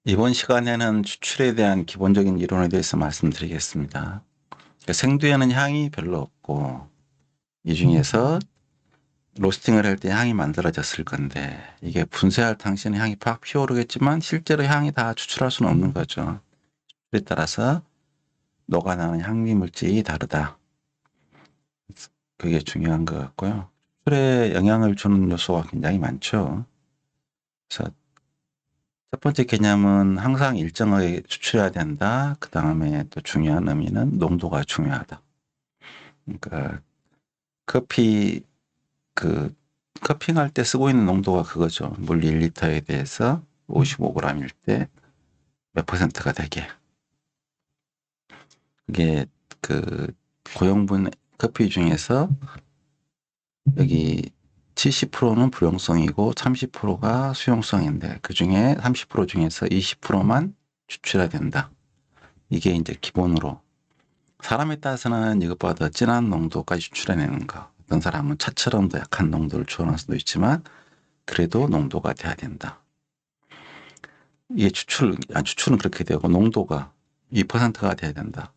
이번 시간에는 추출에 대한 기본적인 이론에 대해서 말씀드리겠습니다. 생두에는 향이 별로 없고 이 중에서 로스팅을 할 때 향이 만들어졌을 건데 이게 분쇄할 당시에는 향이 팍 피어오르겠지만 실제로 향이 다 추출할 수는 없는 거죠. 추출에 따라서 녹아나는 향미 물질이 다르다. 그게 중요한 것 같고요. 추출에 영향을 주는 요소가 굉장히 많죠. 그래서 첫 번째 개념은 항상 일정하게 추출해야 된다. 그 다음에 또 중요한 의미는 농도가 중요하다. 그러니까 커피 그 커핑할 때 쓰고 있는 농도가 그거죠. 물 1리터에 대해서 55g일 때 몇 퍼센트가 되게. 그게 그 고형분 커피 중에서 여기 70%는 불용성이고 30%가 수용성인데 그 중에 30% 중에서 20%만 추출해야 된다. 이게 이제 기본으로 사람에 따라서는 이것보다 더 진한 농도까지 추출해내는 거. 어떤 사람은 차처럼 더 약한 농도를 추출할 수도 있지만 그래도 농도가 돼야 된다. 이게 추출은 그렇게 되고 농도가 2%가 돼야 된다.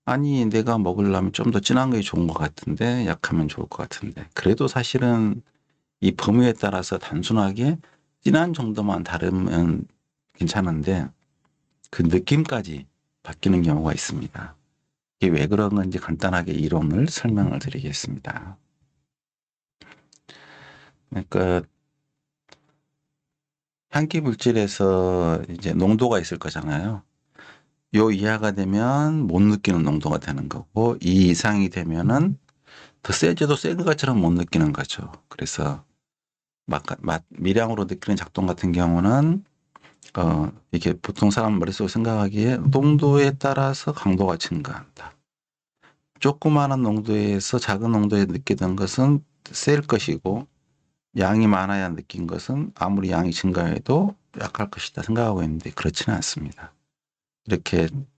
아니 내가 먹으려면 좀 더 진한 게 좋은 것 같은데 약하면 좋을 것 같은데 그래도 사실은 이 범위에 따라서 단순하게 진한 정도만 다르면 괜찮은데 그 느낌까지 바뀌는 경우가 있습니다. 이게 왜 그런 건지 간단하게 이론을 설명을 드리겠습니다. 그러니까 향기 물질에서 이제 농도가 있을 거잖아요. 요 이하가 되면 못 느끼는 농도가 되는 거고 이 이상이 되면은 더 세져도 센 것처럼 못 느끼는 거죠. 그래서 미량으로 느끼는 작동 같은 경우는 이게 보통 사람 머릿속에 생각하기에 농도에 따라서 강도가 증가한다. 조그마한 농도에서 작은 농도에 느끼던 것은 셀 것이고 양이 많아야 느낀 것은 아무리 양이 증가해도 약할 것이다 생각하고 있는데 그렇지는 않습니다.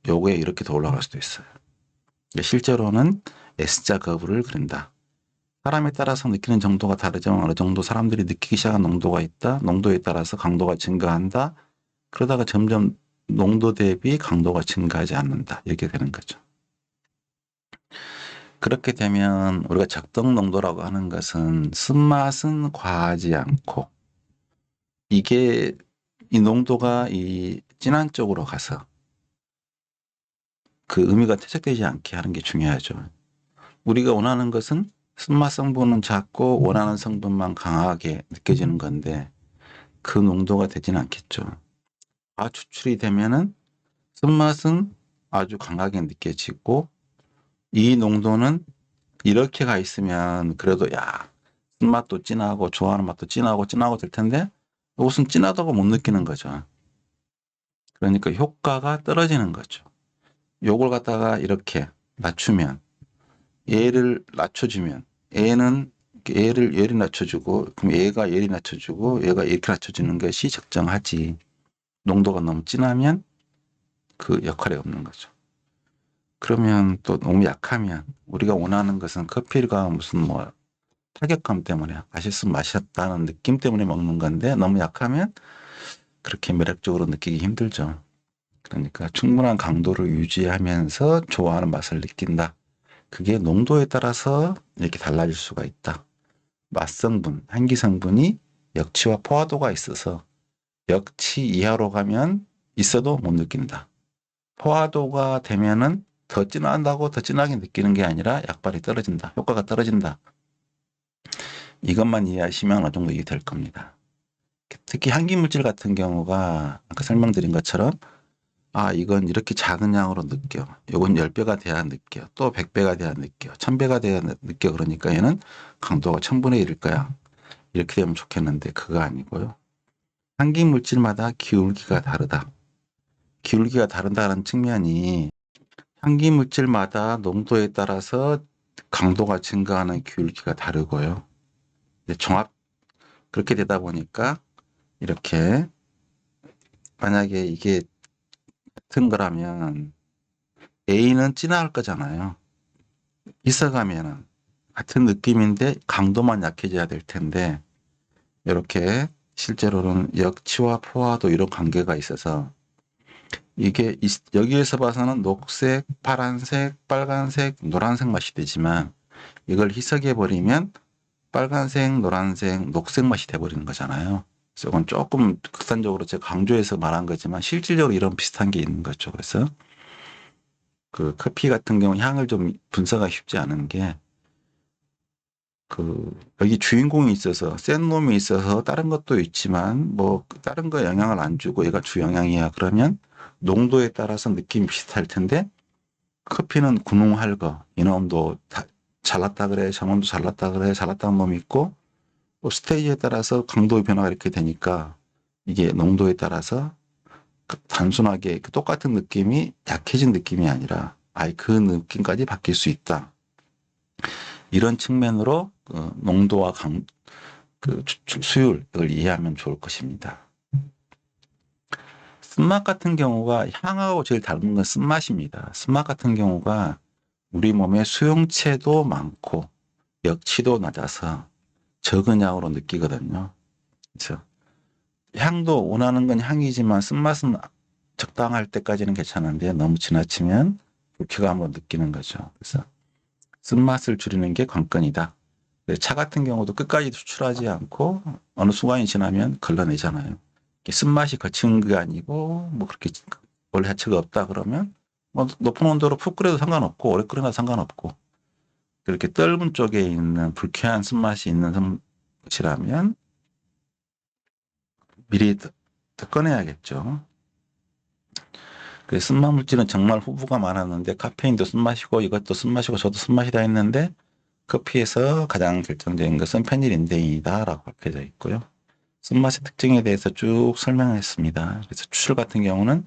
요거에 이렇게 더 올라갈 수도 있어요. 실제로는 S자 거부를 그린다. 사람에 따라서 느끼는 정도가 다르지만 어느 정도 사람들이 느끼기 시작한 농도가 있다. 농도에 따라서 강도가 증가한다. 그러다가 점점 농도 대비 강도가 증가하지 않는다. 이렇게 되는 거죠. 그렇게 되면 우리가 적정 농도라고 하는 것은 쓴맛은 과하지 않고 이게 이 농도가 이 진한 쪽으로 가서 그 의미가 퇴색되지 않게 하는 게 중요하죠. 우리가 원하는 것은 쓴맛 성분은 작고 원하는 성분만 강하게 느껴지는 건데 그 농도가 되지는 않겠죠. 추출이 되면은 쓴맛은 아주 강하게 느껴지고 이 농도는 이렇게 가 있으면 그래도 쓴맛도 진하고 좋아하는 맛도 진하고 될 텐데 이것은 진하다고 못 느끼는 거죠. 그러니까 효과가 떨어지는 거죠. 요걸 갖다가 이렇게 낮추면 얘를 낮춰주면 얘를 낮춰주고 그럼 얘가 얘를 낮춰주고 얘가 이렇게 낮춰주는 것이 적정하지. 농도가 너무 진하면 그 역할이 없는 거죠. 그러면 또 너무 약하면 우리가 원하는 것은 커피가 무슨 뭐 타격감 때문에 맛있으면 맛있다는 느낌 때문에 먹는 건데 너무 약하면 그렇게 매력적으로 느끼기 힘들죠. 그러니까 충분한 강도를 유지하면서 좋아하는 맛을 느낀다. 그게 농도에 따라서 이렇게 달라질 수가 있다. 맛성분, 향기 성분이 역치와 포화도가 있어서 역치 이하로 가면 있어도 못 느낀다. 포화도가 되면은 더 진한다고 더 진하게 느끼는 게 아니라 약발이 떨어진다. 효과가 떨어진다. 이것만 이해하시면 어느 정도 이해될 겁니다. 특히 향기 물질 같은 경우가 아까 설명드린 것처럼 이건 이렇게 작은 양으로 느껴. 이건 10배가 돼야 느껴. 또 100배가 돼야 느껴. 1000배가 돼야 느껴. 그러니까 얘는 강도가 1000분의 1일 거야. 이렇게 되면 좋겠는데 그거 아니고요. 향기 물질마다 기울기가 다르다. 기울기가 다르다는 측면이 향기 물질마다 농도에 따라서 강도가 증가하는 기울기가 다르고요. 그렇게 되다 보니까 이렇게 만약에 이게 같은 거라면 A는 진화할 거잖아요. 있어가면은 같은 느낌인데 강도만 약해져야 될 텐데 이렇게 실제로는 역치와 포화도 이런 관계가 있어서 이게 여기에서 봐서는 녹색, 파란색, 빨간색, 노란색 맛이 되지만 이걸 희석해 버리면 빨간색, 노란색, 녹색 맛이 돼버리는 거잖아요. 그래서 이건 조금 극단적으로 제가 강조해서 말한 거지만 실질적으로 이런 비슷한 게 있는 거죠. 그래서 그 커피 같은 경우 향을 좀 분석하기 쉽지 않은 게 여기 주인공이 있어서 센 놈이 있어서 다른 것도 있지만 뭐 다른 거 영향을 안 주고 얘가 주 영향이야. 그러면 농도에 따라서 느낌이 비슷할 텐데 커피는 군웅할 거 이놈도 잘났다 그래, 저놈도 잘났다 그래, 잘났다는 놈이 있고 또 스테이지에 따라서 강도의 변화가 이렇게 되니까 이게 농도에 따라서 단순하게 똑같은 느낌이 약해진 느낌이 아니라 아예 그 느낌까지 바뀔 수 있다. 이런 측면으로 농도와 수율을 이해하면 좋을 것입니다. 쓴맛 같은 경우가 향하고 제일 닮은 건 쓴맛입니다. 쓴맛 같은 경우가 우리 몸의 수용체도 많고 역치도 낮아서 적은 양으로 느끼거든요. 그래서 향도 원하는 건 향이지만 쓴맛은 적당할 때까지는 괜찮은데 너무 지나치면 불쾌감으로 느끼는 거죠. 그래서 쓴맛을 줄이는 게 관건이다. 차 같은 경우도 끝까지 추출하지 않고 어느 순간이 지나면 걸러내잖아요. 쓴맛이 거친 게 아니고 뭐 그렇게 원래 자체가 없다 그러면 뭐 높은 온도로 푹 끓여도 상관없고 오래 끓여도 상관없고 그렇게 떫은 쪽에 있는 불쾌한 쓴맛이 있는 것이라면 미리 더 꺼내야겠죠. 그래서 쓴맛 물질은 정말 후보가 많았는데 카페인도 쓴맛이고 이것도 쓴맛이고 저도 쓴맛이다 했는데 커피에서 가장 결정적인 것은 페닐인데인이다라고 밝혀져 있고요. 쓴맛의 특징에 대해서 쭉 설명했습니다. 그래서 추출 같은 경우는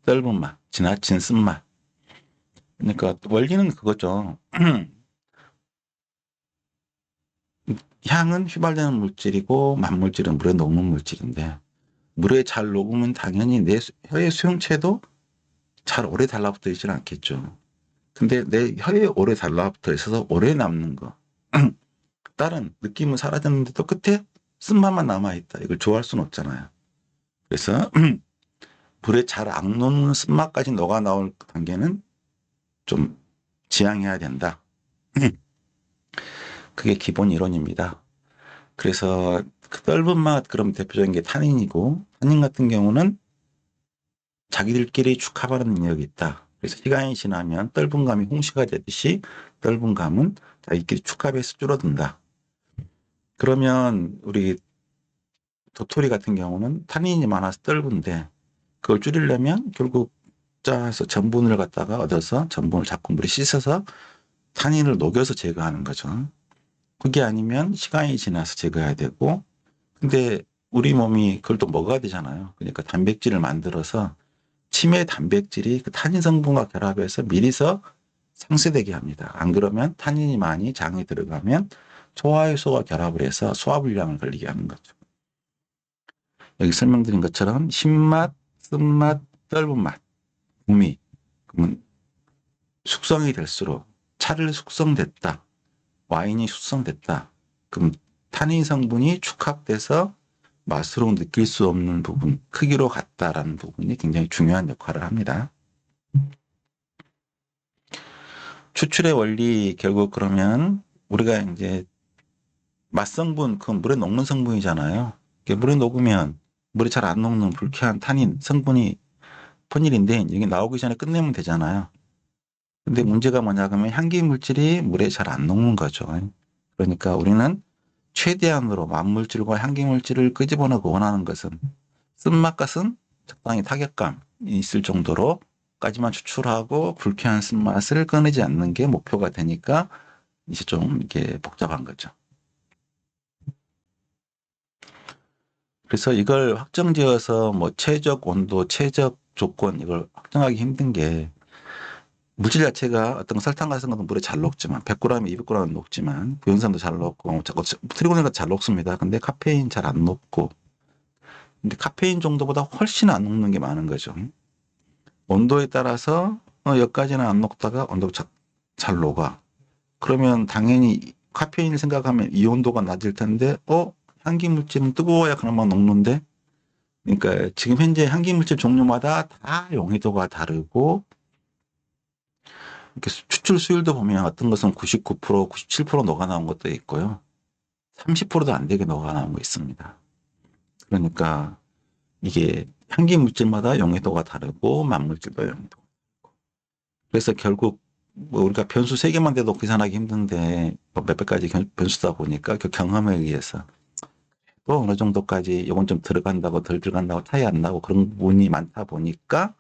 떫은 맛, 지나친 쓴맛. 그러니까 원리는 그거죠. 향은 휘발되는 물질이고 만물질은 물에 녹는 물질인데 물에 잘 녹으면 당연히 내 혀의 수용체도 잘 오래 달라붙어 있지는 않겠죠. 근데 내 혀에 오래 달라붙어 있어서 오래 남는 거. 다른 느낌은 사라졌는데도 끝에 쓴맛만 남아있다. 이걸 좋아할 수는 없잖아요. 그래서 불에 잘 안 녹는 쓴맛까지 녹아 나올 단계는 좀 지양해야 된다. 그게 기본 이론입니다. 그래서 그 떫은 맛 그럼 대표적인 게 타닌이고 타닌 같은 경우는 자기들끼리 축합하는 능력이 있다. 그래서 시간이 지나면 떫은 감이 홍시가 되듯이 떫은 감은 자기끼리 축합해서 줄어든다. 그러면 우리 도토리 같은 경우는 타닌이 많아서 떫은데 그걸 줄이려면 결국 짜서 전분을 갖다가 얻어서 전분을 자꾸 물에 씻어서 탄닌을 녹여서 제거하는 거죠. 그게 아니면 시간이 지나서 제거해야 되고 근데 우리 몸이 그걸 또 먹어야 되잖아요. 그러니까 단백질을 만들어서 치매 단백질이 그 탄닌 성분과 결합해서 미리서 상쇄되게 합니다. 안 그러면 탄닌이 많이 장에 들어가면 소화효소와 결합을 해서 소화불량을 걸리게 하는 거죠. 여기 설명드린 것처럼 신맛, 쓴맛, 떫은 맛, 구미, 그러면 숙성이 될수록 차를 숙성됐다, 와인이 숙성됐다, 그럼 탄닌 성분이 축합돼서 맛으로 느낄 수 없는 부분, 크기로 같다라는 부분이 굉장히 중요한 역할을 합니다. 추출의 원리 결국 그러면 우리가 이제 맛성분, 그건 물에 녹는 성분이잖아요. 물에 녹으면 물에 잘 안 녹는 불쾌한 탄닌 성분이 페닐인데 이게 나오기 전에 끝내면 되잖아요. 근데 문제가 뭐냐 그러면 향기 물질이 물에 잘 안 녹는 거죠. 그러니까 우리는 최대한으로 만물질과 향기 물질을 끄집어내고 원하는 것은 쓴맛과 적당히 타격감이 있을 정도로까지만 추출하고 불쾌한 쓴맛을 꺼내지 않는 게 목표가 되니까 이제 좀 이게 복잡한 거죠. 그래서 이걸 확정지어서 뭐 최적 온도, 최적 조건 이걸 확정하기 힘든 게 물질 자체가 어떤 설탕 같은 것은 물에 잘 녹지만 100g, 200g은 녹지만 부연산도 잘 녹고 트리고넬도 잘 녹습니다. 근데 카페인 잘 안 녹고 근데 카페인 정도보다 훨씬 안 녹는 게 많은 거죠. 온도에 따라서 여기까지는 안 녹다가 온도가 잘 녹아. 그러면 당연히 카페인을 생각하면 이 온도가 낮을 텐데 향기 물질은 뜨거워야 그나마 녹는데 그러니까 지금 현재 향기물질 종류마다 다 용해도가 다르고, 이렇게 추출 수율도 보면 어떤 것은 99%, 97% 녹아 나온 것도 있고요. 30%도 안 되게 녹아 나온 거 있습니다. 그러니까 이게 향기물질마다 용해도가 다르고 만물질도 용해도. 그래서 결국 뭐 우리가 변수 3개만 돼도 계산하기 힘든데 뭐 몇백 가지 변수다 보니까 그 경험에 의해서 또 어느 정도까지 이건 좀 들어간다고 덜 들어간다고 차이 안 나고 그런 부분이 많다 보니까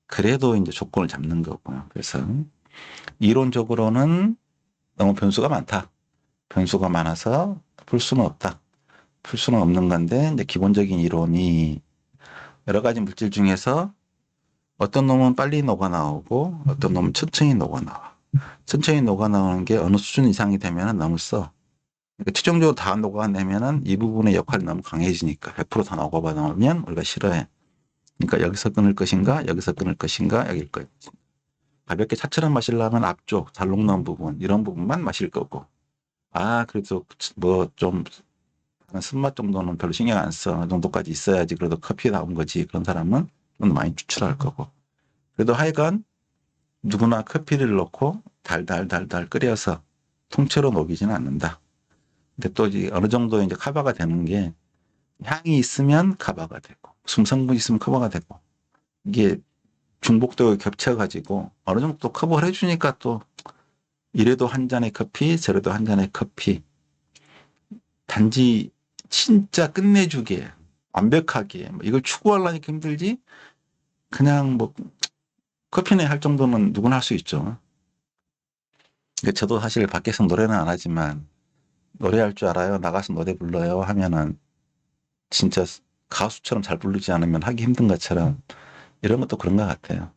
그래도 이제 조건을 잡는 거고요. 그래서 이론적으로는 너무 변수가 많다. 변수가 많아서 풀 수는 없다. 풀 수는 없는 건데 이제 기본적인 이론이 여러 가지 물질 중에서 어떤 놈은 빨리 녹아 나오고 어떤 놈은 천천히 녹아 나와. 천천히 녹아 나오는 게 어느 수준 이상이 되면 너무 써. 그러니까 최종적으로 다 녹아내면은 이 부분의 역할이 너무 강해지니까 100%다 녹아봐 나오면 우리가 싫어해. 그러니까 여기서 끊을 것인가, 여기서 끊을 것인가, 여길 것. 가볍게 차처럼 마시려면 앞쪽 잘 녹는 부분 이런 부분만 마실 거고. 아 그래도 뭐 좀 쓴맛 정도는 별로 신경 안 써. 어느 정도까지 있어야지 그래도 커피 나온 거지. 그런 사람은 좀 많이 추출할 거고. 그래도 하여간 누구나 커피를 넣고 달달달달 끓여서 통째로 녹이지는 않는다. 근데 또 이제 어느 정도 이제 커버가 되는 게 향이 있으면 커버가 되고 숨성분 있으면 커버가 되고 이게 중복도 겹쳐가지고 어느 정도 또 커버를 해주니까 또 이래도 한 잔의 커피 저래도 한 잔의 커피 단지 진짜 끝내주게 완벽하게 뭐 이걸 추구하려니까 힘들지 그냥 뭐 커피네 할 정도는 누구나 할 수 있죠. 그러니까 저도 사실 밖에서 노래는 안 하지만 노래할 줄 알아요 나가서 노래 불러요 하면은 진짜 가수처럼 잘 부르지 않으면 하기 힘든 것처럼 이런 것도 그런 것 같아요.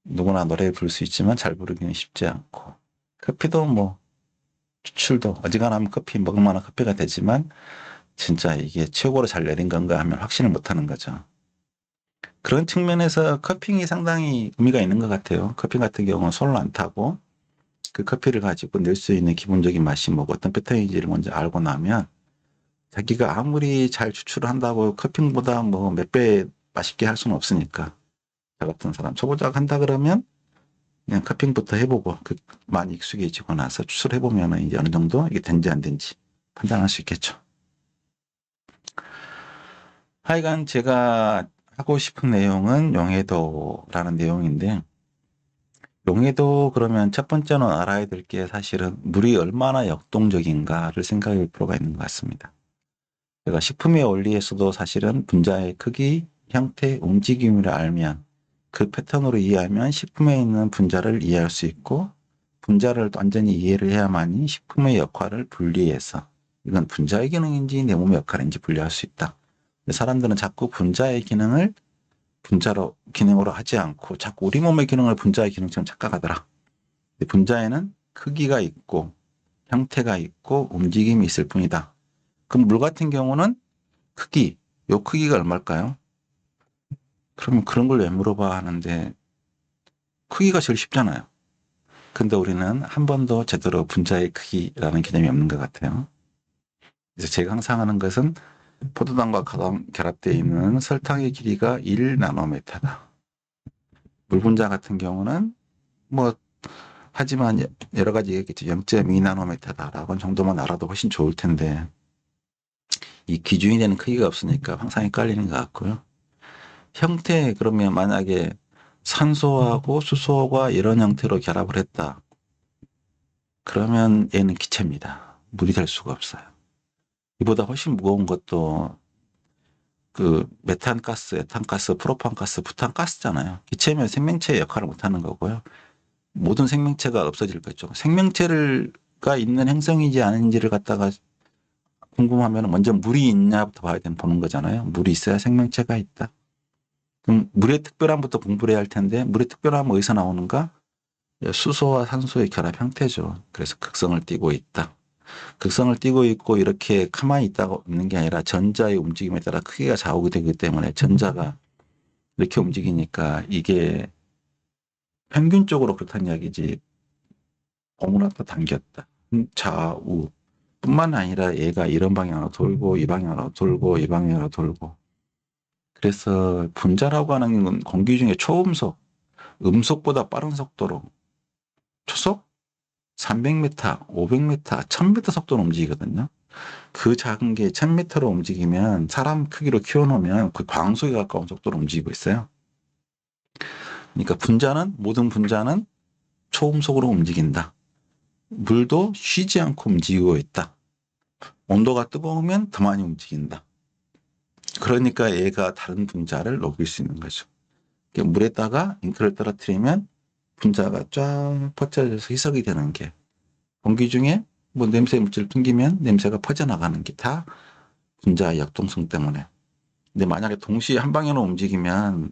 누구나 노래 부를 수 있지만 잘 부르기는 쉽지 않고 커피도 뭐 추출도 어지간하면 커피 먹을 만한 커피가 되지만 진짜 이게 최고로 잘 내린 건가 하면 확신을 못 하는 거죠. 그런 측면에서 커핑이 상당히 의미가 있는 것 같아요. 커피 같은 경우는 손을 안 타고 그 커피를 가지고 낼 수 있는 기본적인 맛이 뭐 어떤 패턴인지를 먼저 알고 나면 자기가 아무리 잘 추출을 한다고 커핑보다 뭐 몇 배 맛있게 할 수는 없으니까 저 같은 사람 초보자가 한다 그러면 그냥 커핑부터 해보고 그 많이 익숙해지고 나서 추출해보면 이제 어느 정도 이게 된지 안 된지 판단할 수 있겠죠. 하여간 제가 하고 싶은 내용은 용해도라는 내용인데 용해도 그러면 첫 번째는 알아야 될 게 사실은 물이 얼마나 역동적인가를 생각할 필요가 있는 것 같습니다. 제가 식품의 원리에서도 사실은 분자의 크기, 형태, 움직임을 알면 그 패턴으로 이해하면 식품에 있는 분자를 이해할 수 있고 분자를 완전히 이해를 해야만이 식품의 역할을 분리해서 이건 분자의 기능인지 내 몸의 역할인지 분리할 수 있다. 사람들은 자꾸 분자의 기능을 분자로 기능으로 하지 않고 자꾸 우리 몸의 기능을 분자의 기능처럼 착각하더라. 분자에는 크기가 있고 형태가 있고 움직임이 있을 뿐이다. 그럼 물 같은 경우는 크기, 요 크기가 얼마일까요? 그러면 그런 걸 왜 물어봐 하는데 크기가 제일 쉽잖아요. 근데 우리는 한 번도 제대로 분자의 크기라는 개념이 없는 것 같아요. 그래서 제가 항상 하는 것은 포도당과 결합되어 있는 설탕의 길이가 1나노미터다. 물 분자 같은 경우는 뭐 하지만 여러 가지 얘기겠죠. 0.2나노미터다라고 정도만 알아도 훨씬 좋을 텐데 이 기준이 되는 크기가 없으니까 항상 헷갈리는 것 같고요. 형태 그러면 만약에 산소하고 수소가 이런 형태로 결합을 했다. 그러면 얘는 기체입니다. 물이 될 수가 없어요. 이보다 훨씬 무거운 것도 그 메탄가스, 에탄가스, 프로판가스, 부탄가스잖아요. 기체면 생명체의 역할을 못하는 거고요. 모든 생명체가 없어질 거죠. 생명체가 있는 행성이지 아닌지를 갖다가 궁금하면 먼저 물이 있냐부터 봐야 되는 보는 거잖아요. 물이 있어야 생명체가 있다. 그럼 물의 특별함부터 공부를 해야 할 텐데 물의 특별함은 어디서 나오는가? 수소와 산소의 결합 형태죠. 그래서 극성을 띠고 있다. 극성을 띠고 있고 이렇게 가만히 있다고 있는 게 아니라 전자의 움직임에 따라 크기가 좌우가 되기 때문에 전자가 이렇게 움직이니까 이게 평균적으로 그렇다는 이야기지 오므라다 당겼다. 좌우 뿐만 아니라 얘가 이런 방향으로 돌고 이 방향으로 돌고 이 방향으로 돌고 그래서 분자라고 하는 건 공기 중에 초음속, 음속보다 빠른 속도로 초속 300m, 500m, 1000m 속도로 움직이거든요. 그 작은 게 1000m로 움직이면 사람 크기로 키워놓으면 그 광속에 가까운 속도로 움직이고 있어요. 그러니까 모든 분자는 초음속으로 움직인다. 물도 쉬지 않고 움직이고 있다. 온도가 뜨거우면 더 많이 움직인다. 그러니까 얘가 다른 분자를 녹일 수 있는 거죠. 물에다가 잉크를 떨어뜨리면 분자가 쫙 퍼져서 희석이 되는 게, 공기 중에 뭐 냄새 물질을 풍기면 냄새가 퍼져나가는 게 다 분자의 역동성 때문에. 근데 만약에 동시에 한 방향으로 움직이면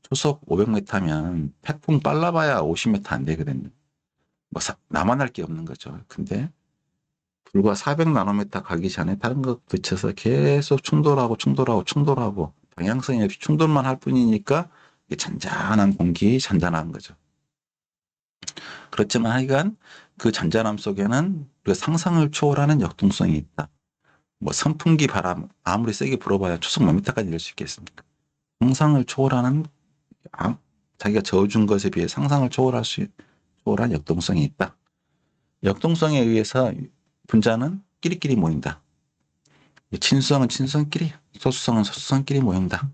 초속 500m면 태풍 빨라봐야 50m 안 되거든요. 뭐 나만 할 게 없는 거죠. 근데 불과 400나노미터 가기 전에 다른 것 붙여서 계속 충돌하고 방향성이 없이 충돌만 할 뿐이니까 잔잔한 공기, 잔잔한 거죠. 그렇지만 하여간 그 잔잔함 속에는 우리가 상상을 초월하는 역동성이 있다. 뭐 선풍기 바람 아무리 세게 불어봐야 초속 몇 미터까지 낼 수 있겠습니까? 상상을 초월하는, 자기가 저어준 것에 비해 상상을 초월한 역동성이 있다. 역동성에 의해서 분자는 끼리끼리 모인다. 친수성은 친수성끼리, 소수성은 소수성끼리 모인다.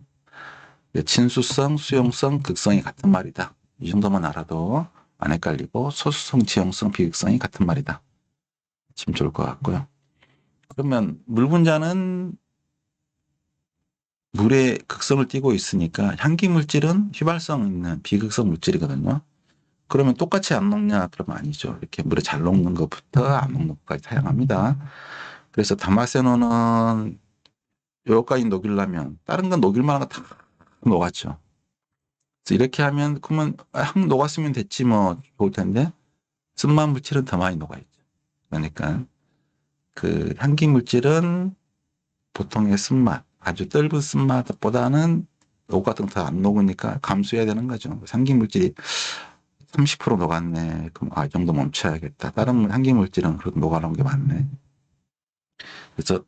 친수성, 수용성, 극성이 같은 말이다. 이 정도만 알아도 안 헷갈리고, 소수성, 지용성, 비극성이 같은 말이다. 지금 좋을 것 같고요. 그러면 물 분자는 물의 극성을 띠고 있으니까 향기 물질은 휘발성 있는 비극성 물질이거든요. 그러면 똑같이 안 녹냐? 그러면 아니죠. 이렇게 물에 잘 녹는 것부터 안 녹는 것까지 다양합니다. 그래서 다마세노는 여기까지 녹이려면 다른 건 녹일 만한 거 다 녹았죠. 그래서 이렇게 하면 그러면 녹았으면 됐지 뭐 좋을 텐데, 쓴맛 물질은 더 많이 녹아있죠. 그러니까 그 향기 물질은 보통의 쓴맛, 아주 떫은 쓴맛보다는 녹 같은 거 더 안 녹으니까 감수해야 되는 거죠. 향기 물질이 30% 녹았네. 그럼 이 정도 멈춰야겠다. 다른 향기 물질은 그렇게 녹아놓은 게 많네. 그래서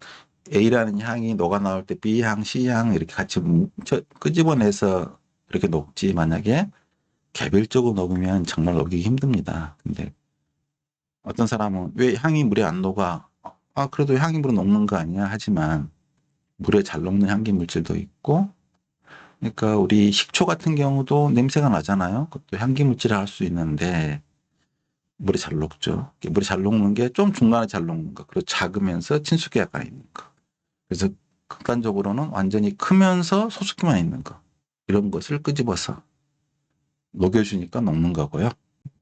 A라는 향이 녹아 나올 때 B향, C향 이렇게 같이 끄집어내서 이렇게 녹지, 만약에 개별적으로 녹으면 정말 녹이기 힘듭니다. 근데 어떤 사람은 왜 향이 물에 안 녹아? 그래도 향이 물에 녹는 거 아니야? 하지만 물에 잘 녹는 향기 물질도 있고, 그러니까 우리 식초 같은 경우도 냄새가 나잖아요. 그것도 향기 물질을 할 수 있는데 물에 잘 녹죠. 물에 잘 녹는 게 좀 중간에 잘 녹는 거, 그리고 작으면서 친숙이 약간 있는 거. 그래서 극단적으로는 완전히 크면서 소수기만 있는 거, 이런 것을 끄집어서 녹여주니까 녹는 거고요.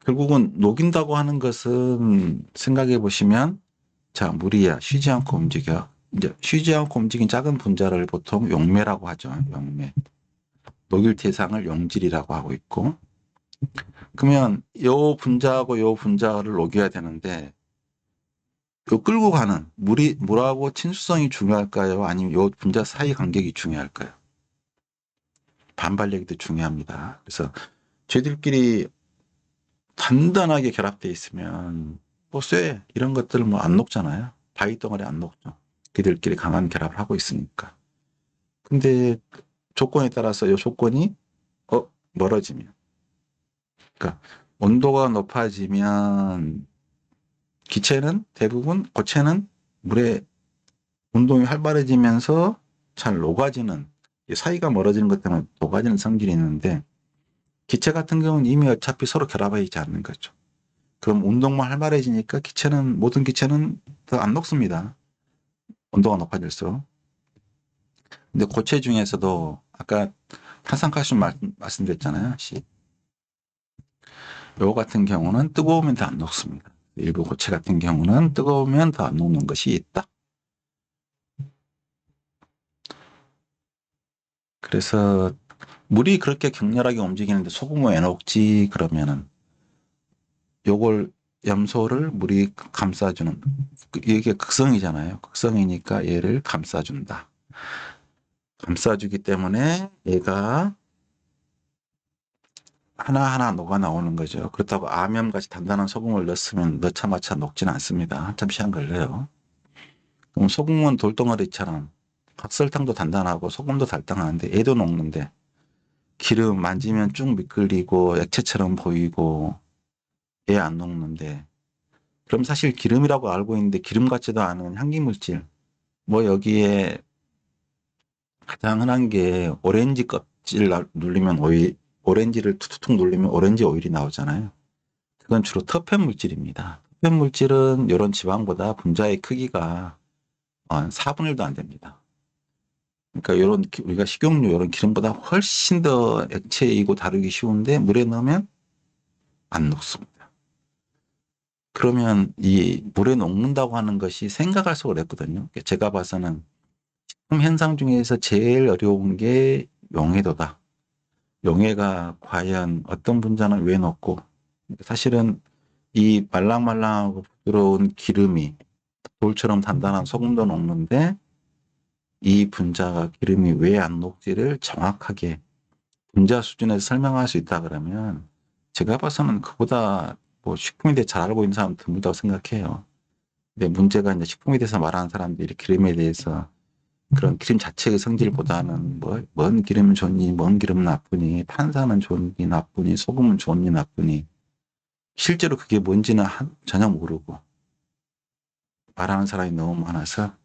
결국은 녹인다고 하는 것은 생각해 보시면, 자, 물이야 쉬지 않고 움직여. 이제 쉬지 않고 움직인 작은 분자를 보통 용매라고 하죠. 용매. 녹일 대상을 용질이라고 하고 있고, 그러면 요 분자하고 요 분자를 녹여야 되는데, 요 끌고 가는 물하고 친수성이 중요할까요? 아니면 요 분자 사이 간격이 중요할까요? 반발력이 중요합니다. 그래서 쟤들끼리 단단하게 결합되어 있으면 뭐 쇠 이런 것들 뭐 안 녹잖아요. 바위 덩어리 안 녹죠. 그들끼리 강한 결합을 하고 있으니까. 근데 조건에 따라서 이 조건이 멀어지면, 그러니까 온도가 높아지면 고체는 물의 운동이 활발해지면서 잘 녹아지는, 사이가 멀어지는 것 때문에 녹아지는 성질이 있는데, 기체 같은 경우는 이미 어차피 서로 결합해 있지 않는 거죠. 그럼 운동만 활발해지니까 모든 기체는 더 안 녹습니다. 온도가 높아질수록. 근데 고체 중에서도 아까 탄산칼슘 말씀드렸잖아요. 요 같은 경우는 뜨거우면 더 안 녹습니다. 일부 고체 같은 경우는 뜨거우면 더 안 녹는 것이 있다. 그래서 물이 그렇게 격렬하게 움직이는데 소금은 왜 녹지? 그러면은 요걸, 염소를 물이 감싸주는, 이게 극성이잖아요. 극성이니까 얘를 감싸준다. 감싸주기 때문에 얘가 하나하나 녹아 나오는 거죠. 그렇다고 암염같이 단단한 소금을 넣었으면 넣자마자 녹지는 않습니다. 한참 시간 걸려요. 그럼 소금은 돌덩어리처럼 각설탕도 단단하고 소금도 달달하는데 얘도 녹는데 기름 만지면 쭉 미끌리고 액체처럼 보이고 얘 안 녹는데 그럼 사실 기름이라고 알고 있는데 기름 같지도 않은 향기물질 뭐 여기에 가장 흔한 게 오렌지 껍질 누르면 오일 오렌지를 툭툭툭 누르면 오렌지 오일이 나오잖아요. 그건 주로 터펜 물질입니다. 터펜 물질은 이런 지방보다 분자의 크기가 4분의 1도 안 됩니다. 그러니까 이런 우리가 식용유 이런 기름보다 훨씬 더 액체이고 다루기 쉬운데 물에 넣으면 안 녹습니다. 그러면 이 물에 녹는다고 하는 것이 생각할수록 어렵거든요. 제가 봐서는 식품 현상 중에서 제일 어려운 게 용해도다. 용해가 과연 어떤 분자는 왜 녹고 사실은 이 말랑말랑하고 부드러운 기름이 돌처럼 단단한 소금도 녹는데 이 분자가 기름이 왜 안 녹지를 정확하게 분자 수준에서 설명할 수 있다 그러면 제가 봐서는 그보다 뭐 식품에 대해 잘 알고 있는 사람 드물다고 생각해요. 근데 문제가 이제 식품에 대해서 말하는 사람들이 기름에 대해서 그런 기름 자체의 성질보다는 뭔 기름은 좋니, 뭔 기름은 나쁘니, 탄산은 좋니, 나쁘니, 소금은 좋니, 나쁘니 실제로 그게 뭔지는 전혀 모르고 말하는 사람이 너무 많아서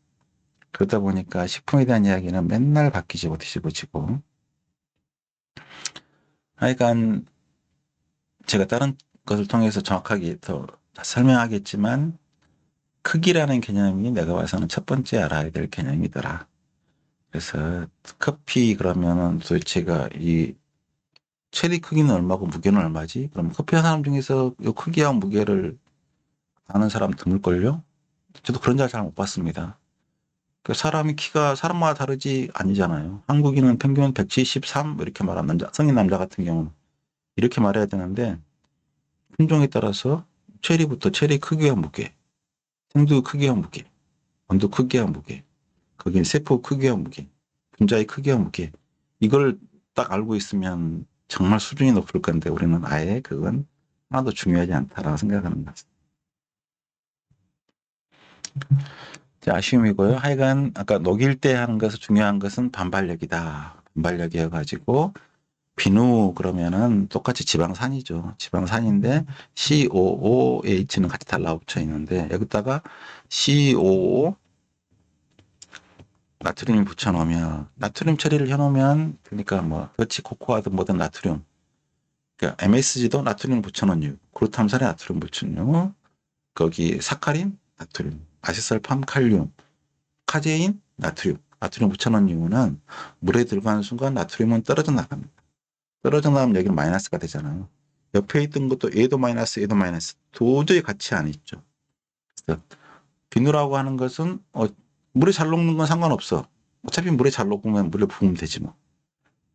그러다 보니까 식품에 대한 이야기는 맨날 바뀌지 뒤집어지고 하여간 제가 다른 것을 통해서 정확하게 더 설명하겠지만 크기라는 개념이 내가 봐서는 첫 번째 알아야 될 개념이더라. 그래서 커피 그러면은 도대체가 이 최대 크기는 얼마고 무게는 얼마지? 그럼 커피 한 사람 중에서 이 크기와 무게를 아는 사람 드물걸요? 저도 그런 잘 못 봤습니다. 그 사람이 키가 사람마다 다르지 아니잖아요. 한국인은 평균 173 이렇게 말하는 남자, 성인 남자 같은 경우는 이렇게 말해야 되는데 품종에 따라서 체리부터 체리 크기와 무게, 생두 크기와 무게, 원두 크기와 무게, 거긴 세포 크기와 무게, 분자의 크기와 무게 이걸 딱 알고 있으면 정말 수준이 높을 건데 우리는 아예 그건 하나도 중요하지 않다라고 생각하는 것 같습니다. 아쉬움이고요. 하여간 아까 녹일 때 하는 것은 중요한 것은 반발력이다. 반발력이어가지고 비누 그러면은 똑같이 지방산이죠. 지방산인데 COOH는 같이 달라붙어 있는데 여기다가 COO 나트륨을 붙여놓으면 나트륨 처리를 해놓으면 그러니까 뭐 더치 코코아든 뭐든 나트륨 그러니까 MSG도 나트륨 붙여놓은 이유 글루탐산에 나트륨 붙인 이유 거기 사카린 나트륨 아세설팜 칼륨 카제인 나트륨 붙여놓은 이유는 물에 들어가는 순간 나트륨은 떨어져 나갑니다. 떨어져 나가면 여기는 마이너스가 되잖아요. 옆에 있던 것도 얘도 마이너스 얘도 마이너스 도저히 같이 안 있죠. 그래서 비누라고 하는 것은 물에 잘 녹는 건 상관없어. 어차피 물에 잘 녹으면 물에 부으면 되지 뭐.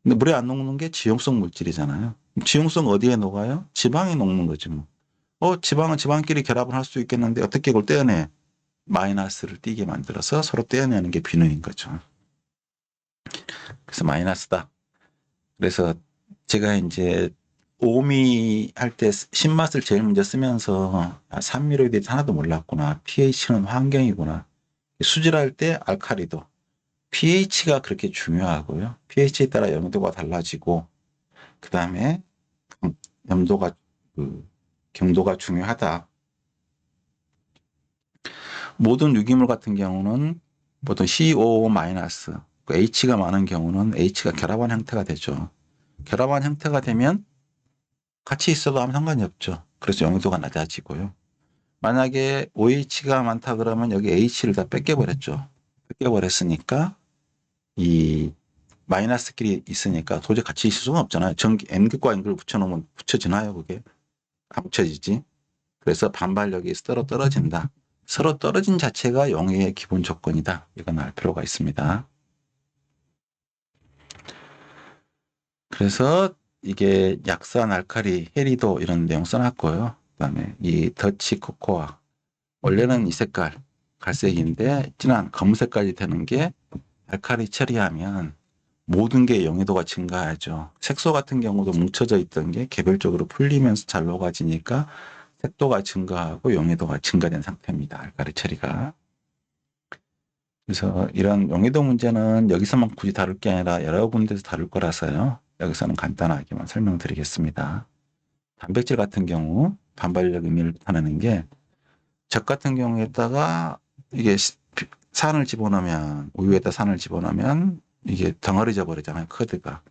근데 물에 안 녹는 게 지용성 물질이잖아요. 지용성 어디에 녹아요? 지방에 녹는 거지 뭐. 지방은 지방끼리 결합을 할 수 있겠는데 어떻게 그걸 떼어내? 마이너스를 띄게 만들어서 서로 떼어내는 게 비누인 거죠. 그래서 마이너스다. 그래서 제가 이제 오미 할 때 신맛을 제일 먼저 쓰면서 산미로에 대해서 하나도 몰랐구나. pH는 환경이구나. 수질할 때 알카리도 pH가 그렇게 중요하고요. pH에 따라 염도가 달라지고 그 다음에 염도가 경도가 중요하다. 모든 유기물 같은 경우는 보통 COO-, H가 많은 경우는 H가 결합한 형태가 되죠. 결합한 형태가 되면 같이 있어도 아무 상관이 없죠. 그래서 용도가 낮아지고요. 만약에 OH가 많다 그러면 여기 H를 다 뺏겨버렸죠. 뺏겨버렸으니까 이 마이너스끼리 있으니까 도저히 같이 있을 수가 없잖아요. N극과 N극을 붙여놓으면 붙여지나요? 그게? 안 붙여지지. 그래서 반발력이 서로 떨어진다. 서로 떨어진 자체가 용해의 기본 조건이다. 이건 알 필요가 있습니다. 그래서 이게 약산, 알칼리, 해리도 이런 내용 써놨고요. 그 다음에 이 더치 코코아. 원래는 이 색깔, 갈색인데 진한 검은색까지 되는 게 알칼리 처리하면 모든 게 용해도가 증가하죠. 색소 같은 경우도 뭉쳐져 있던 게 개별적으로 풀리면서 잘 녹아지니까 색도가 증가하고 용해도가 증가된 상태입니다. 알칼리 처리가. 그래서 이런 용해도 문제는 여기서만 굳이 다룰 게 아니라 여러 군데서 다룰 거라서요. 여기서는 간단하게만 설명드리겠습니다. 단백질 같은 경우 반발력 의미를 나타내는 게 적 같은 경우에다가 이게 산을 집어넣으면 우유에다 산을 집어넣으면 이게 덩어리져 버리잖아요. 커드가.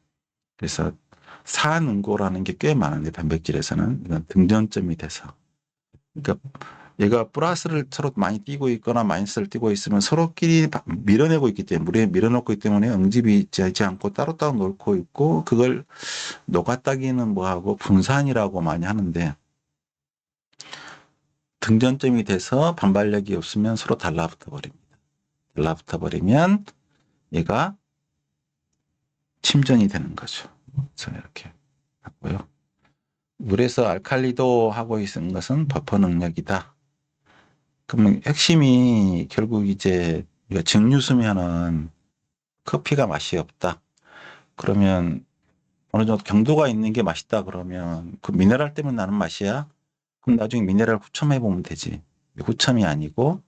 그래서 산응고라는 게 꽤 많은데 단백질에서는 이건 등전점이 돼서 그러니까 얘가 플러스를 서로 많이 띄고 있거나 마이너스를 띄고 있으면 서로끼리 밀어내고 있기 때문에 물에 밀어넣고 있기 때문에 응집이 되지 않고 따로따로 놓고 있고 그걸 녹아따기는 뭐하고 분산이라고 많이 하는데 등전점이 돼서 반발력이 없으면 서로 달라붙어 버립니다. 달라붙어 버리면 얘가 침전이 되는 거죠. 그래서 이렇게 하고요. 물에서 알칼리도 하고 있는 것은 버퍼 능력이다. 그러면 핵심이 결국 이제 증류수면은 커피가 맛이 없다. 그러면 어느 정도 경도가 있는 게 맛있다 그러면 그 미네랄 때문에 나는 맛이야? 그럼 나중에 미네랄 후첨해 보면 되지. 후첨이 아니고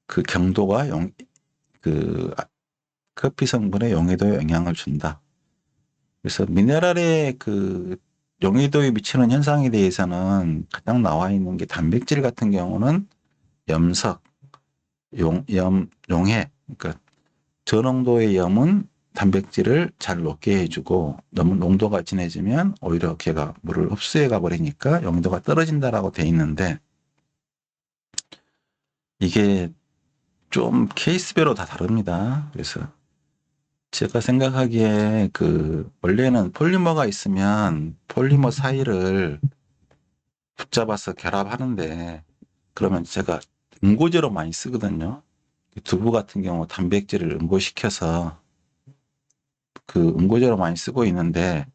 그 경도가 그 커피 성분의 용해도에 영향을 준다. 그래서 미네랄의 그 용해도에 미치는 현상에 대해서는 가장 나와 있는 게 단백질 같은 경우는 염석, 용해, 그러니까 저농도의 염은 단백질을 잘 녹게 해주고 너무 농도가 진해지면 오히려 걔가 물을 흡수해 가버리니까 용도가 떨어진다라고 돼 있는데 이게 좀 케이스별로 다 다릅니다. 그래서 제가 생각하기에 그 원래는 폴리머가 있으면 폴리머 사이를 붙잡아서 결합하는데 그러면 제가 응고제로 많이 쓰거든요. 두부 같은 경우 단백질을 응고시켜서 그 응고제로 많이 쓰고 있는데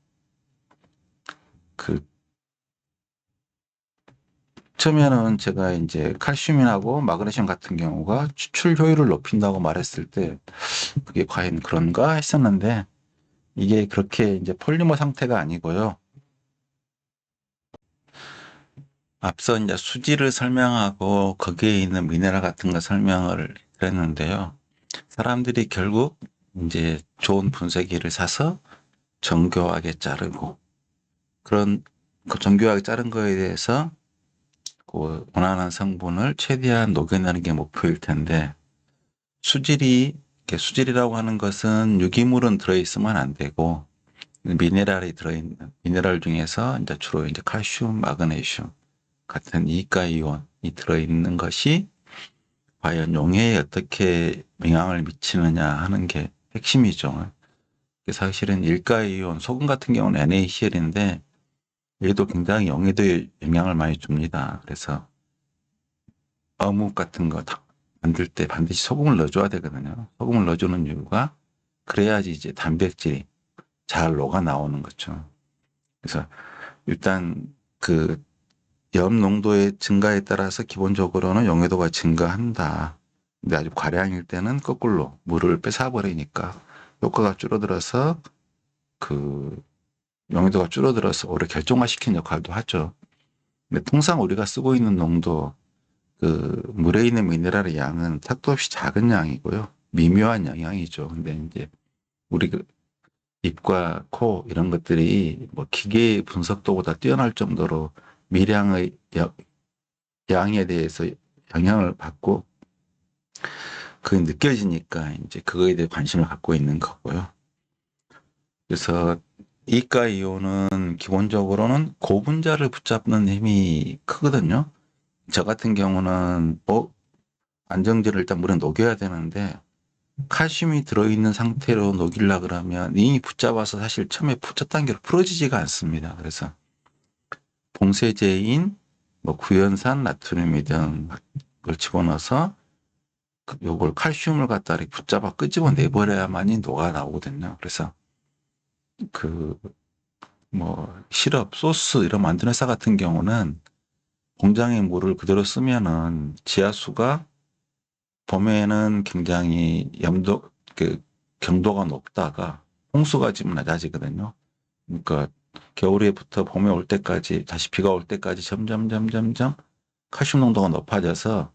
그 처음에는 제가 이제 칼슘하고 마그네슘 같은 경우가 추출 효율을 높인다고 말했을 때 그게 과연 그런가 했었는데 이게 그렇게 이제 폴리머 상태가 아니고요. 앞서 이제 수질을 설명하고 거기에 있는 미네랄 같은 거 설명을 드렸는데요. 사람들이 결국 이제 좋은 분쇄기를 사서 정교하게 자르고 그런 그 정교하게 자른 거에 대해서 그 원하는 성분을 최대한 녹여내는 게 목표일 텐데 수질이라고 하는 것은 유기물은 들어있으면 안 되고 미네랄이 들어있는 미네랄 중에서 이제 주로 이제 칼슘, 마그네슘 같은 이가 이온이 들어있는 것이 과연 용해에 어떻게 영향을 미치느냐 하는 게 핵심이죠. 사실은 일가이온, 소금 같은 경우는 NaCl인데 얘도 굉장히 용해도에 영향을 많이 줍니다. 그래서 어묵 같은 거 만들 때 반드시 소금을 넣어줘야 되거든요. 소금을 넣어주는 이유가 그래야지 이제 단백질이 잘 녹아 나오는 거죠. 그래서 일단 그 염 농도의 증가에 따라서 기본적으로는 용해도가 증가한다. 근데 아주 과량일 때는 거꾸로 물을 뺏어버리니까 효과가 줄어들어서 그 용해도가 줄어들어서 오히려 결정화시키는 역할도 하죠. 근데 통상 우리가 쓰고 있는 농도 그 물에 있는 미네랄의 양은 택도 없이 작은 양이고요. 미묘한 영향이죠. 근데 이제 우리 그 입과 코 이런 것들이 뭐 기계 분석도보다 뛰어날 정도로 미량의 양에 대해서 영향을 받고 그게 느껴지니까 이제 그거에 대해 관심을 갖고 있는 거고요. 그래서 이가 이온은 기본적으로는 고분자를 붙잡는 힘이 크거든요. 저 같은 경우는 안정제를 일단 물에 녹여야 되는데 칼슘이 들어있는 상태로 녹이려 그러면 이미 붙잡아서 사실 처음에 첫 단계로 풀어지지가 않습니다. 그래서 봉쇄제인 뭐 구연산 나트륨 등 걸 집어넣어서 요걸 칼슘을 갖다 붙잡아 끄집어 내버려야만이 녹아 나오거든요. 그래서 그 뭐 시럽, 소스 이런 만드는 회사 같은 경우는 공장의 물을 그대로 쓰면은 지하수가 봄에는 굉장히 경도가 높다가 홍수가 지금 낮아지거든요. 그러니까 겨울에부터 봄에 올 때까지 다시 비가 올 때까지 점점 칼슘 농도가 높아져서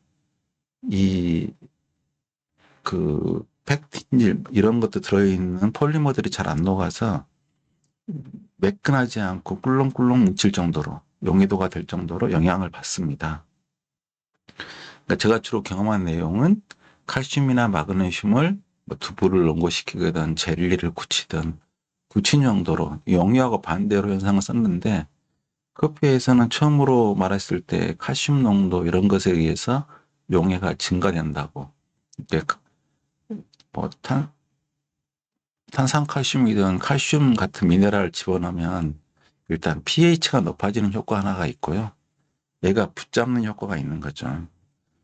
이 팩틴질 이런 것도 들어있는 폴리머들이 잘 안 녹아서 매끈하지 않고 꿀렁꿀렁 뭉칠 정도로 용해도가 될 정도로 영향을 받습니다. 그러니까 제가 주로 경험한 내용은 칼슘이나 마그네슘을 뭐 두부를 농도시키거든 젤리를 굳히든 굳힌 정도로 용이하고 반대로 현상을 썼는데 커피에서는 처음으로 말했을 때 칼슘 농도 이런 것에 의해서 용해가 증가된다고. 이게 뭐 탄산칼슘이든 칼슘 같은 미네랄을 집어넣으면 일단 pH가 높아지는 효과 하나가 있고요. 얘가 붙잡는 효과가 있는 거죠.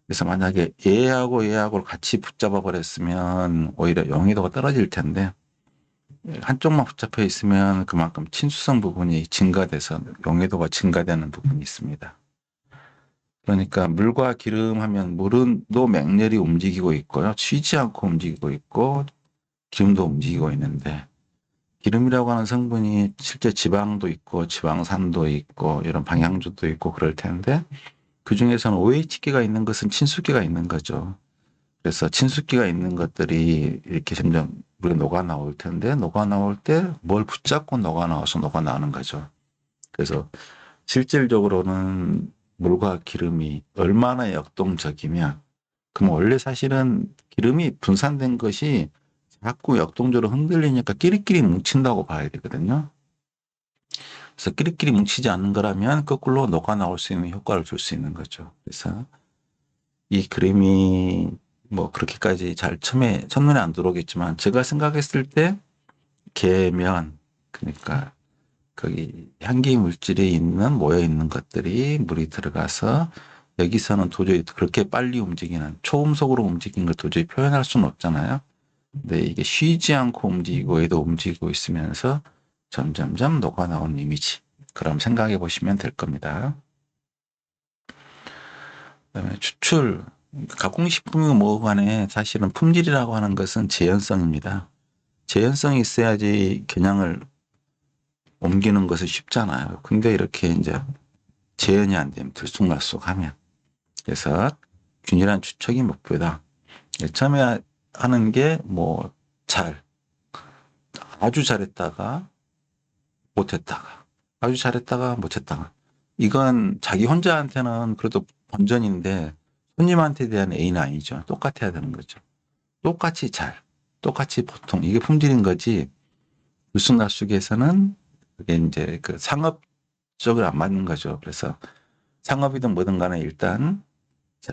그래서 만약에 얘하고 같이 붙잡아 버렸으면 오히려 용해도가 떨어질 텐데 한쪽만 붙잡혀 있으면 그만큼 친수성 부분이 증가돼서 용해도가 증가되는 부분이 있습니다. 그러니까 물과 기름 하면 물은 또 맹렬히 움직이고 있고요. 쉬지 않고 움직이고 있고 기름도 움직이고 있는데 기름이라고 하는 성분이 실제 지방도 있고 지방산도 있고 이런 방향주도 있고 그럴 텐데 그 중에서는 OH기가 있는 것은 친수기가 있는 거죠. 그래서 친수기가 있는 것들이 이렇게 점점 물에 녹아 나올 텐데 녹아 나올 때 뭘 붙잡고 녹아 나와서 녹아 나오는 거죠. 그래서 실질적으로는 물과 기름이 얼마나 역동적이면 그럼 원래 사실은 기름이 분산된 것이 자꾸 역동적으로 흔들리니까 끼리끼리 뭉친다고 봐야 되거든요. 그래서 끼리끼리 뭉치지 않는 거라면 거꾸로 녹아 나올 수 있는 효과를 줄 수 있는 거죠. 그래서 이 그림이 뭐 그렇게까지 잘 첫눈에 안 들어오겠지만 제가 생각했을 때 계면 그러니까 거기 향기 물질이 있는 모여 있는 것들이 물이 들어가서 여기서는 도저히 그렇게 빨리 움직이는 초음속으로 움직이는 걸 도저히 표현할 수는 없잖아요. 근데 이게 쉬지 않고 움직이고 얘도 움직이고 있으면서 점점점 녹아 나오는 이미지. 그럼 생각해 보시면 될 겁니다. 그다음에 추출, 가공식품이고 뭐고 간에 사실은 품질이라고 하는 것은 재현성입니다. 재현성이 있어야지 겨냥을 옮기는 것이 쉽잖아요. 근데 이렇게 이제 재현이 안 되면 들쑥날쑥하면 그래서 균일한 추측이 목표다. 처음에 하는 게 뭐 아주 잘했다가 못했다가 아주 잘했다가 못했다가 이건 자기 혼자한테는 그래도 본전인데 손님한테 대한 A는 아니죠. 똑같아야 되는 거죠. 똑같이 똑같이 보통 이게 품질인 거지. 들쑥날쑥에서는 그게 이제 그 상업적으로 안 맞는 거죠. 그래서 상업이든 뭐든 간에 일단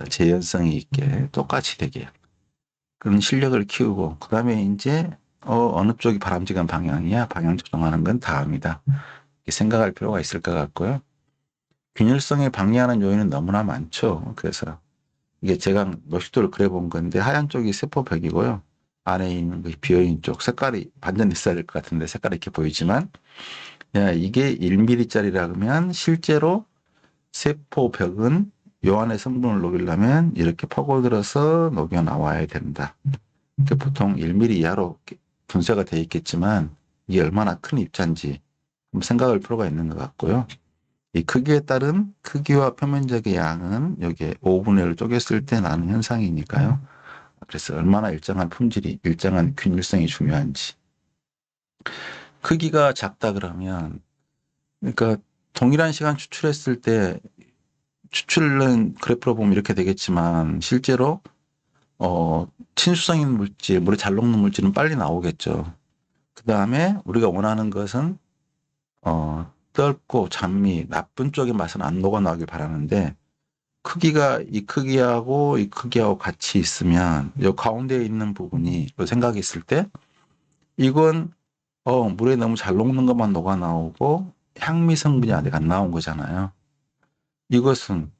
재현성이 있게 똑같이 되게 그런 실력을 키우고 그다음에 이제 어느 쪽이 바람직한 방향이야 방향 조정하는 건 다음이다. 이렇게 생각할 필요가 있을 것 같고요. 균일성에 방해하는 요인은 너무나 많죠. 그래서 이게 제가 노식도를 그려본 건데 하얀 쪽이 세포벽이고요. 안에 있는 그 비어있는 쪽 색깔이 반전 있어야 될 것 같은데 색깔이 이렇게 보이지만 야, 이게 1mm짜리라 그러면 실제로 세포벽은 요 안에 성분을 녹이려면 이렇게 파고들어서 녹여 나와야 된다. 보통 1mm 이하로 분쇄가 되어 있겠지만 이게 얼마나 큰 입자인지 생각할 필요가 있는 것 같고요. 이 크기에 따른 크기와 표면적의 양은 여기에 5분의 1을 쪼갰을 때 나는 현상이니까요. 그래서 얼마나 일정한 품질이, 일정한 균일성이 중요한지. 크기가 작다 그러면, 그러니까 동일한 시간 추출했을 때 추출은 그래프로 보면 이렇게 되겠지만 실제로 친수성 있는 물질, 물에 잘 녹는 물질은 빨리 나오겠죠. 그 다음에 우리가 원하는 것은 떫고 잔미, 나쁜 쪽의 맛은 안 녹아나오길 바라는데 크기가 이 크기하고 이 크기하고 같이 있으면 이 가운데에 있는 부분이 생각했을 때 이건 물에 너무 잘 녹는 것만 녹아 나오고 향미 성분이 아직 안 나온 거잖아요. 이것은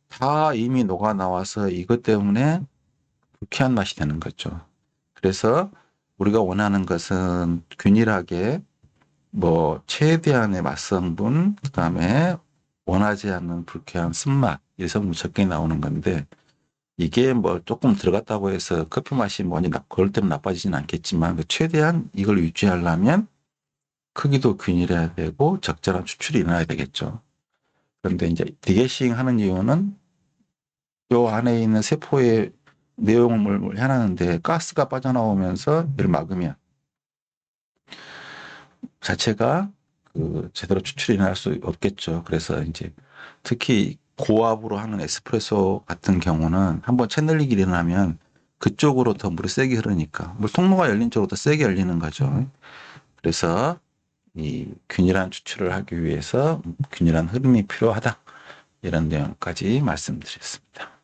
다 이미 녹아 나와서 이것 때문에 불쾌한 맛이 되는 거죠. 그래서 우리가 원하는 것은 균일하게 뭐 최대한의 맛성분, 그다음에 원하지 않는 불쾌한 쓴맛, 일성분 적게 나오는 건데 이게 뭐 조금 들어갔다고 해서 커피 맛이 뭐니 그럴 때는 나빠지진 않겠지만 최대한 이걸 유지하려면 크기도 균일해야 되고 적절한 추출이 일어나야 되겠죠. 그런데 이제 디게싱 하는 이유는 요 안에 있는 세포의 내용을 해놨는데 가스가 빠져나오면서 이를 막으면 자체가 제대로 추출이 날 수 없겠죠. 그래서 이제 특히 고압으로 하는 에스프레소 같은 경우는 한번 채널리기 일어나면 그쪽으로 더 물이 세게 흐르니까 물 통로가 열린 쪽으로 더 세게 열리는 거죠. 그래서 이 균일한 추출을 하기 위해서 균일한 흐름이 필요하다. 이런 내용까지 말씀드렸습니다.